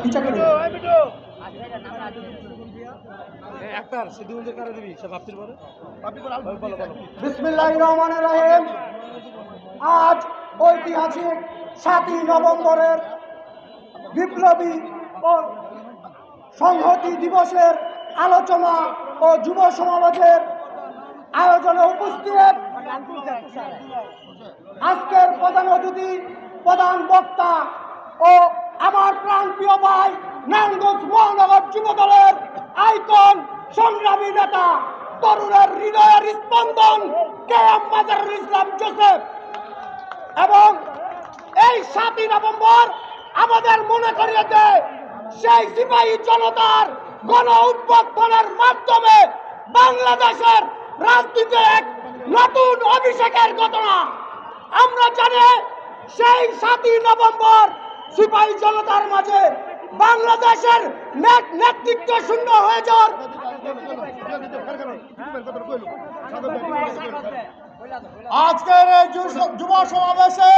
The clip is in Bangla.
ইচ্ছা করে বিসমিল্লাহির রহমানির রহিম। আজ ঐতিহাসিক 7ই নভেম্বরের বিপ্লবী ও সংহতি দিবসের আলোচনা ও যুব সমাবেশের আয়োজনে উপস্থিত আজকের প্রধান অতিথি, প্রধান বক্তা ও আমার প্রাণপ্রিয় ভাই নারায়ণগঞ্জ মহানগর যুব দলের আইকন, সংগ্রামী নেতা, তরুণের হৃদয়ের স্পন্দন KM মাজারুল ইসলাম জোসেফ। এবং এই 7ই নভেম্বর আমাদের মনে করিয়ে দেয় সেই সিপাহী জনতার গণ অভ্যুত্থানের মাধ্যমে বাংলাদেশের রাজনীতিতে এক নতুন অভিষেকের ঘটনা। আমরা জানি সেই 7ই নভেম্বর সিপাহী জনতার মাঝে বাংলাদেশের নেতৃত্ব শূন্য হয়ে যাওয়ার আজকের এই যুব সমাবেশে